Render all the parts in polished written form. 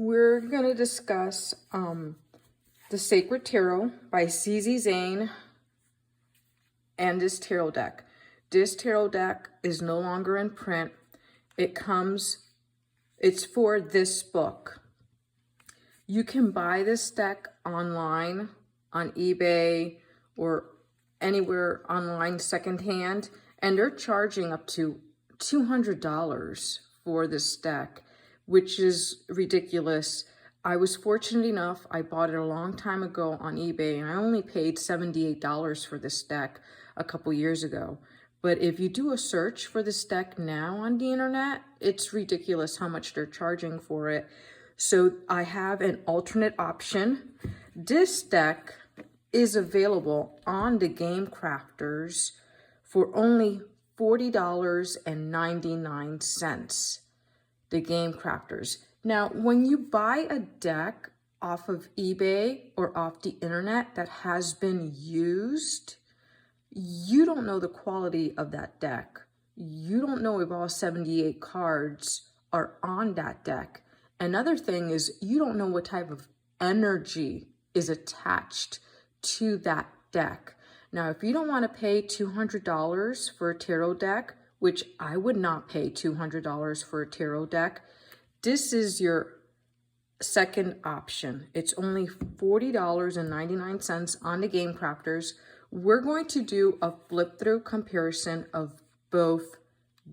We're going to discuss The Sacred Tarot by CZ Zane and this tarot deck. This tarot deck is no longer in print. It's for this book. You can buy this deck online on eBay or anywhere online secondhand, and they're charging up to $200 for this deck, which is ridiculous. I was fortunate enough, I bought it a long time ago on eBay, and I only paid $78 for this deck a couple years ago. But if you do a search for this deck now on the internet, it's ridiculous how much they're charging for it. So I have an alternate option. This deck is available on the Game Crafters for only $40.99. The Game Crafters. Now, when you buy a deck off of eBay or off the internet that has been used, you don't know the quality of that deck. You don't know if all 78 cards are on that deck. Another thing is you don't know what type of energy is attached to that deck. Now, if you don't want to pay $200 for a tarot deck, which I would not pay $200 for a tarot deck, this is your second option. It's only $40.99 on the Game Crafters. We're going to do a flip through comparison of both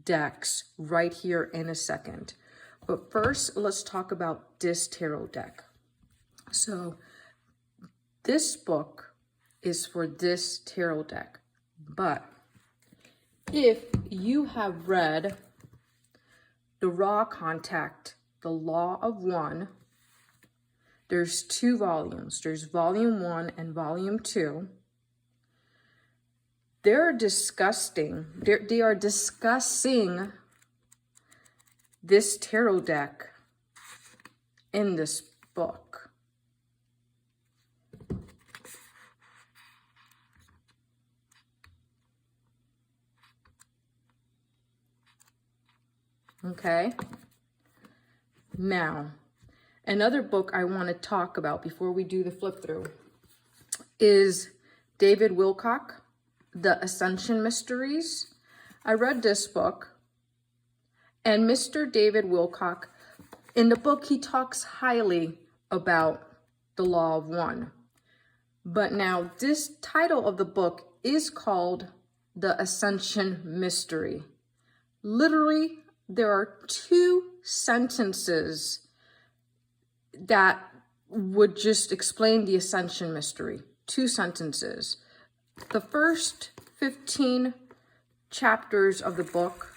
decks right here in a second. But first, let's talk about this tarot deck. So this book is for this tarot deck, but if you have read The Raw Contact, The Law of One, there's two volumes. There's volume 1 and volume 2. They are discussing this tarot deck in this book. Okay. Now, another book I want to talk about before we do the flip through is David Wilcock, The Ascension Mysteries. I read this book, and Mr. David Wilcock, in the book, he talks highly about the Law of One. But now this title of the book is called The Ascension Mystery. Literally, there are two sentences that would just explain the Ascension Mystery. Two sentences. The first 15 chapters of the book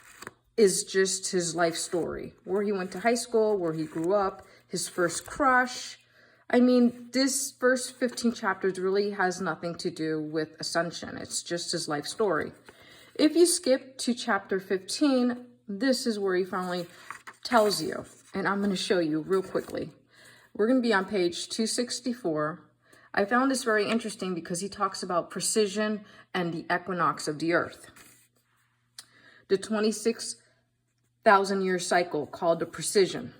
is just his life story, where he went to high school, where he grew up, his first crush. I mean, this first 15 chapters really has nothing to do with Ascension. It's just his life story. If you skip to chapter 15, this is where he finally tells you, and I'm going to show you real quickly. We're going to be on page 264. I found this very interesting because he talks about precision and the equinox of the earth. The 26,000-year cycle called the precision.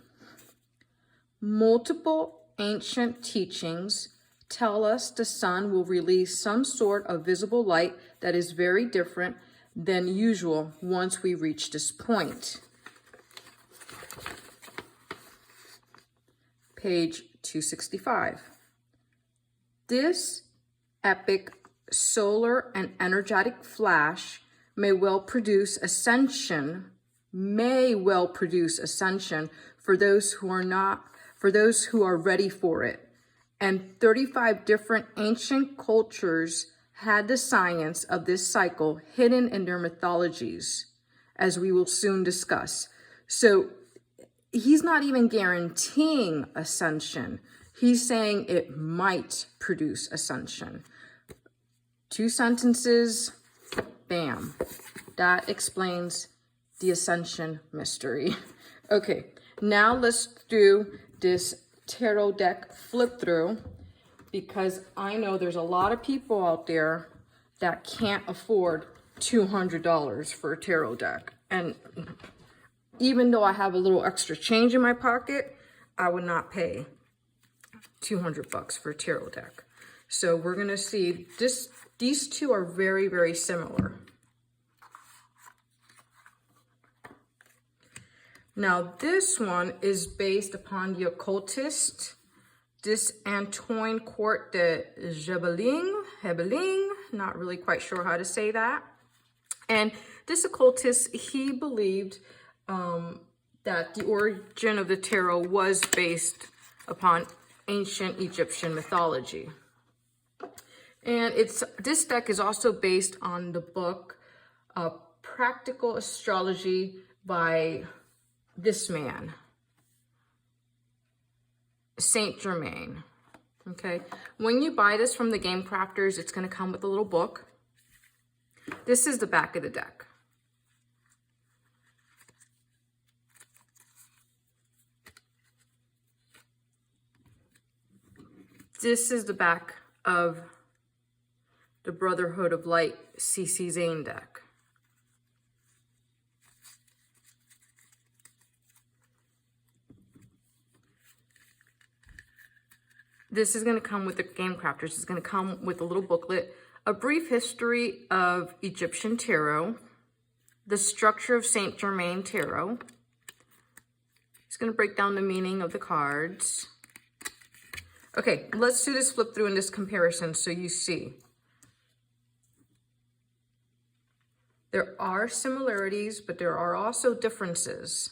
Multiple ancient teachings tell us the sun will release some sort of visible light that is very different than usual once we reach this point. Page 265. This epic solar and energetic flash may well produce ascension for those who are ready for it. And 35 different ancient cultures had the science of this cycle hidden in their mythologies, as we will soon discuss. So he's not even guaranteeing ascension. He's saying it might produce ascension. Two sentences, bam. That explains the Ascension Mystery. Okay, now let's do this tarot deck flip through, because I know there's a lot of people out there that can't afford $200 for a tarot deck. And even though I have a little extra change in my pocket, I would not pay 200 bucks for a tarot deck. So we're gonna see this. These two are very, very similar. Now this one is based upon the occultist, this Antoine Court de Hebeling, not really quite sure how to say that. And this occultist, he believed that the origin of the tarot was based upon ancient Egyptian mythology. And this deck is also based on the book Practical Astrology by this man, Saint Germain. Okay, when you buy this from the Game Crafters, it's going to come with a little book. This is the back of the deck. This is the back of the Brotherhood of Light CC Zane deck. This is going to come with the Game Crafters. It's going to come with a little booklet, a brief history of Egyptian tarot, the structure of Saint Germain tarot. It's going to break down the meaning of the cards. Okay, let's do this flip through and this comparison so you see. There are similarities, but there are also differences.